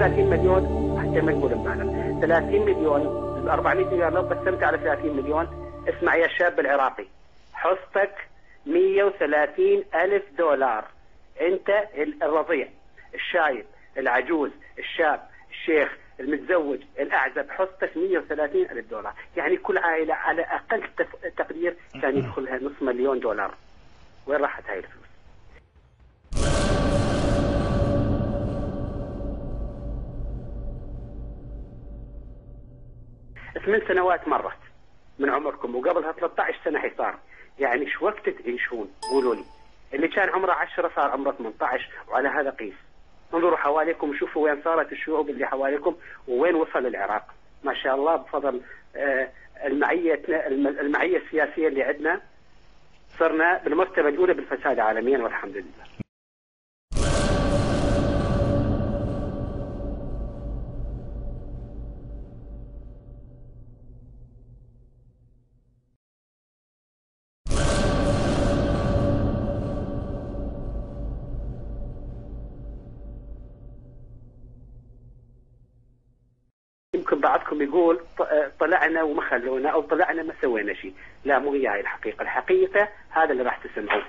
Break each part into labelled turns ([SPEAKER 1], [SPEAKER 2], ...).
[SPEAKER 1] 30 مليون حتى مقبول المبالغ. 30 مليون 400 مليار لو قسمت على 30 مليون، اسمع يا شاب العراقي، حصتك 130 ألف دولار. انت الرضيع، الشايب، العجوز، الشاب، الشيخ، المتزوج، الأعزب، حصتك 130 ألف دولار. يعني كل عائلة على أقل تقدير كان يدخلها نصف مليون دولار. وين راحت هاي الفلوس؟ ثمان سنوات مرت من عمركم، وقبلها 13 سنة حصار. يعني شو وقت تعيشون؟ قولوا لي. اللي كان عمره 10 صار عمره 18، وعلى هذا قيس. انظروا حواليكم وشوفوا وين صارت الشعوب اللي حواليكم وين وصل العراق. ما شاء الله بفضل المعية السياسية اللي عندنا صرنا بالمرتبة الأولى بالفساد عالميا، والحمد لله. يمكن بعضكم يقول طلعنا وما خلونا، او طلعنا ما سوينا شيء. لا، مو هي هاي الحقيقة. الحقيقة هذا اللي راح تسمعوه.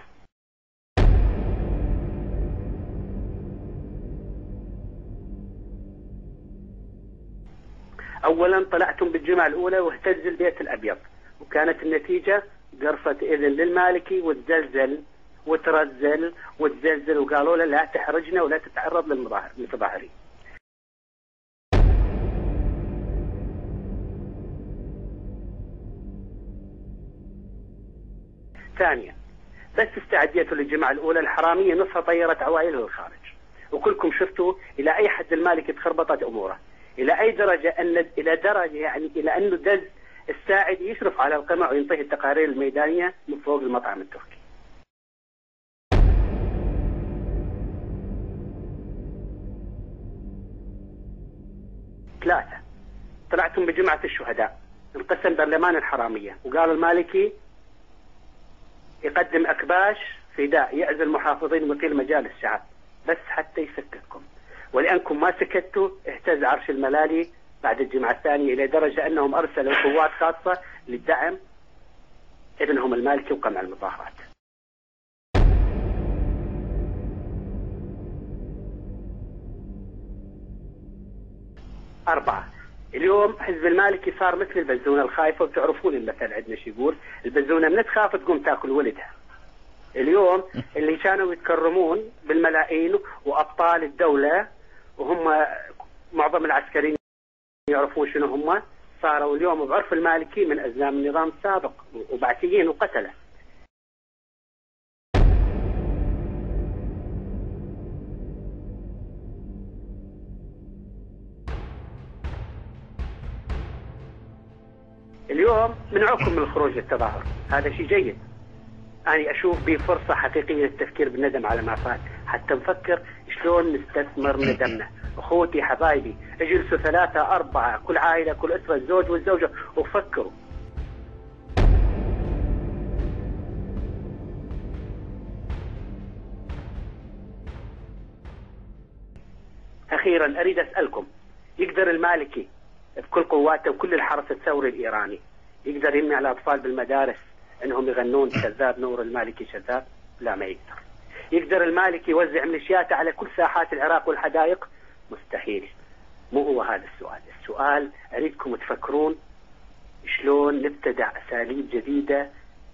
[SPEAKER 1] اولا طلعتم بالجمعة الاولى واهتز البيت الابيض، وكانت النتيجة قرصة اذن للمالكي، وتزلزل وترزل وتزلزل، وقالوا له لا تحرجنا ولا تتعرض للمتظاهرين. 2 بس استعديتوا للجمعة الأولى الحرامية نصها طيرت عوائله للخارج، وكلكم شفتوا إلى أي حد المالك تخربطت أموره، إلى أي درجة يعني إلى أنه دز الساعد يشرف على القمع وينطيه التقارير الميدانية من فوق المطعم التركي. 3 طلعتم بجمعة الشهداء، انقسم برلمان الحرامية، وقال المالكي يقدم أكباش فداء يعزل المحافظين ويقيل مجال الشعب بس حتى يسكتكم. ولأنكم ما سكتوا اهتز عرش الملالي بعد الجمعة الثانية، إلى درجة أنهم أرسلوا قوات خاصة للدعم ابنهم المالكي وقمع المظاهرات. 4 اليوم حزب المالكي صار مثل البزونة الخايفة، وتعرفون المثل عندنا شو يقول، البزونة من تخاف تقوم تاكل ولدها. اليوم اللي كانوا يتكرمون بالملايين وأبطال الدولة، وهم معظم العسكريين يعرفون شنو هم، صاروا اليوم بعرف المالكي من أزلام النظام السابق وبعثيين وقتله. اليوم منعوكم من الخروج للتظاهر، هذا شيء جيد. أنا أشوف به فرصة حقيقية للتفكير بالندم على ما فات، حتى نفكر شلون نستثمر ندمنا. أخوتي حبايبي، اجلسوا 3 4 كل عائلة كل أسرة، الزوج والزوجة، وفكروا. أخيرا أريد أسألكم، يقدر المالكي بكل قواته وكل الحرس الثوري الإيراني يقدر يمنع الأطفال بالمدارس أنهم يغنون كذاب نور المالكي شذاب؟ لا، ما يقدر. يقدر المالكي يوزع ميليشياته على كل ساحات العراق والحدائق؟ مستحيل. مو هو هذا السؤال. السؤال أريدكم تفكرون شلون نبتدع أساليب جديدة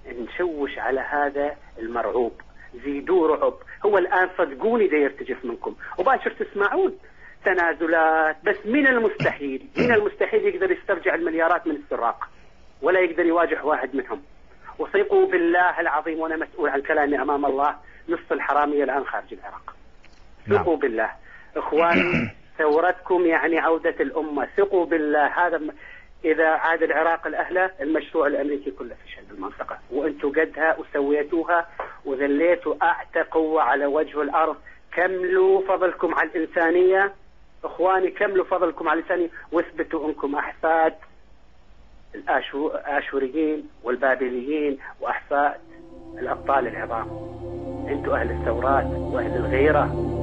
[SPEAKER 1] نشوش على هذا المرعوب. زيدوا رعب. هو الآن صدقوني دا يرتجف منكم، وباشر تسمعون تنازلات، بس من المستحيل يقدر يسترجع المليارات من السراق، ولا يقدر يواجه واحد منهم. وثقوا بالله العظيم، وانا مسؤول عن كلامي امام الله، نصف الحراميه الان خارج العراق. ثقوا بالله اخواني، ثورتكم يعني عوده الامه. ثقوا بالله. هذا اذا عاد العراق لاهله المشروع الامريكي كله فشل بالمنطقه، وانتم قدها وسويتوها وذليتوا اعتى قوه على وجه الارض. كملوا فضلكم على الانسانيه اخواني، كملوا فضلكم على الانسانيه، واثبتوا انكم احفاد الآشوريين والبابليين وأحفاد الأبطال العظام. أنتم أهل الثورات وأهل الغيرة.